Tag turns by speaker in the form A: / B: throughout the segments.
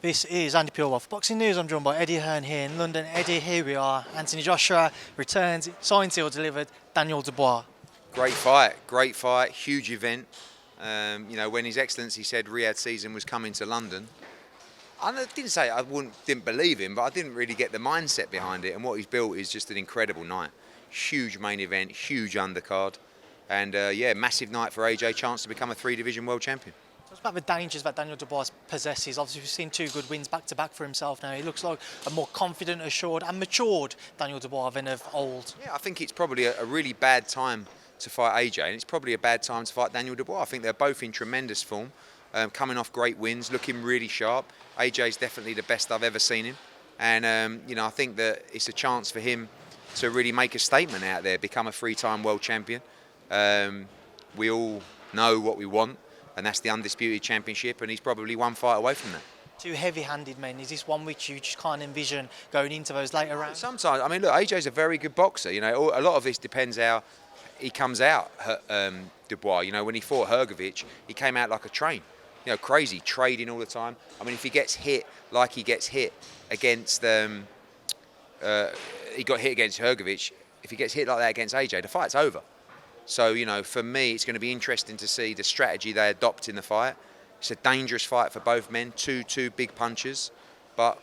A: This is Andi Purewal for Boxing News. I'm joined by Eddie Hearn here in London. Eddie, here we are. Anthony Joshua returns, signed, sealed, delivered. Daniel Dubois.
B: Great fight, huge event. When His Excellency said Riyadh season was coming to London, I didn't say didn't believe him, but I didn't really get the mindset behind it. And what he's built is just an incredible night. Huge main event, huge undercard, and massive night for AJ. Chance to become a 3-division world champion.
A: What's about the dangers that Daniel Dubois possesses? Obviously, we've seen 2 good wins back to back for himself now. He looks like a more confident, assured, and matured Daniel Dubois than of old.
B: Yeah, I think it's probably a really bad time to fight AJ, and it's probably a bad time to fight Daniel Dubois. I think they're both in tremendous form, coming off great wins, looking really sharp. AJ's definitely the best I've ever seen him, and I think that it's a chance for him to really make a statement out there, become a 3-time world champion. We all know what we want, and that's the undisputed championship, and he's probably 1 fight away from that.
A: 2 heavy-handed men. Is this one which you just can't envision going into those later rounds?
B: Sometimes, I mean, look, AJ's a very good boxer. A lot of this depends how he comes out. Dubois, when he fought Hrgovic, he came out like a train. Crazy, trading all the time. I mean, if he gets hit like he gets hit against, he got hit against Hrgovic. If he gets hit like that against AJ, the fight's over. So, for me, it's going to be interesting to see the strategy they adopt in the fight. It's a dangerous fight for both men, two big punches. But,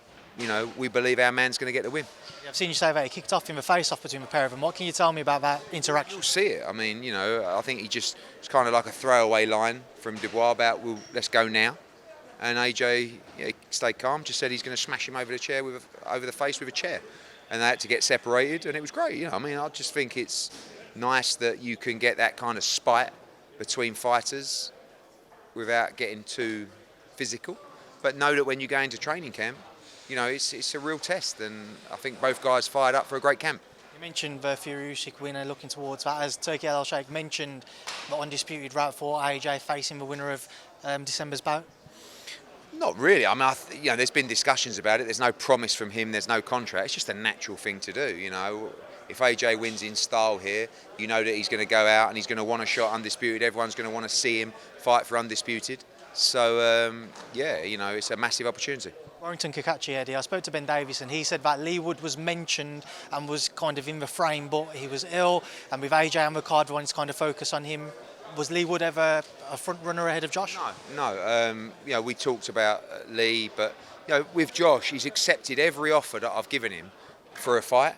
B: we believe our man's going to get the win.
A: I've seen you say that he kicked off in the face-off between the pair of them. What can you tell me about that interaction?
B: You'll see it. I mean, I think it's kind of like a throwaway line from Dubois about, well, let's go now. And AJ stayed calm, just said he's going to smash him over the chair, over the face with a chair. And they had to get separated, and it was great. I just think it's nice that you can get that kind of spite between fighters without getting too physical. But know that when you go into training camp, it's a real test, and I think both guys fired up for a great camp.
A: You mentioned the Fury-Usyk winner looking towards that. As Turki Al-Sheikh mentioned, the undisputed route for AJ facing the winner of December's bout.
B: Not really. I mean, there's been discussions about it. There's no promise from him. There's no contract. It's just a natural thing to do. If AJ wins in style here, that he's going to go out and he's going to want a shot undisputed. Everyone's going to want to see him fight for undisputed. So, it's a massive opportunity.
A: Warrington, Cacace, Eddie. I spoke to Ben Davis and he said that Leigh Wood was mentioned and was kind of in the frame, but he was ill. And with AJ on the card, everyone's kind of focused on him. Was Leigh Wood ever a front runner ahead of Josh?
B: No. We talked about Leigh, but with Josh, he's accepted every offer that I've given him for a fight,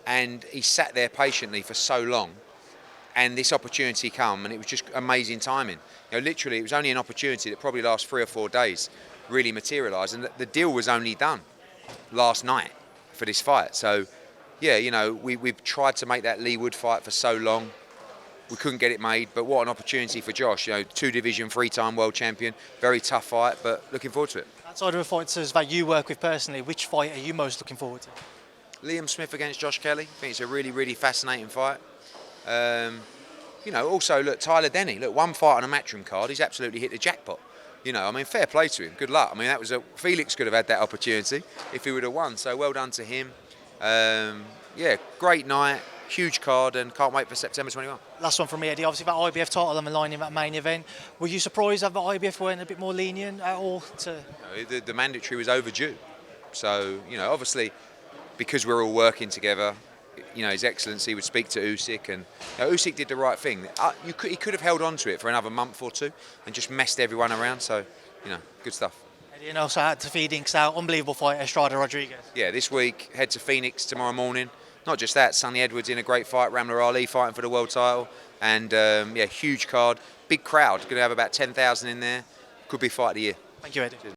B: and he sat there patiently for so long. And this opportunity come, and it was just amazing timing. Literally, it was only an opportunity that probably lasts 3 or 4 days, really materialised, and the deal was only done last night for this fight. So, we've tried to make that Leigh Wood fight for so long. We couldn't get it made, but what an opportunity for Josh. 2-division, 3-time world champion. Very tough fight, but looking forward to it.
A: Outside of the fighters that you work with personally, which fight are you most looking forward to?
B: Liam Smith against Josh Kelly. I think it's a really, really fascinating fight. Also, look, Tyler Denny. Look, 1 fight on a Matchroom card. He's absolutely hit the jackpot. Fair play to him. Good luck. Felix could have had that opportunity if he would have won. So well done to him. Great night. Huge card, and can't wait for September 21.
A: Last one from me, Eddie. Obviously, that IBF title on the line in that main event. Were you surprised that the IBF weren't a bit more lenient at all?
B: The mandatory was overdue. So, obviously, because we're all working together, His Excellency would speak to Usyk, and Usyk did the right thing. He could have held on to it for another month or 2 and just messed everyone around. So, good stuff.
A: Eddie, and also had to Phoenix out. Unbelievable fight, Estrada-Rodriguez.
B: Yeah, this week, head to Phoenix tomorrow morning. Not just that, Sonny Edwards in a great fight, Ramla Ali fighting for the world title, and huge card, big crowd, going to have about 10,000 in there. Could be fight of the year.
A: Thank you, Eddie. Cheers.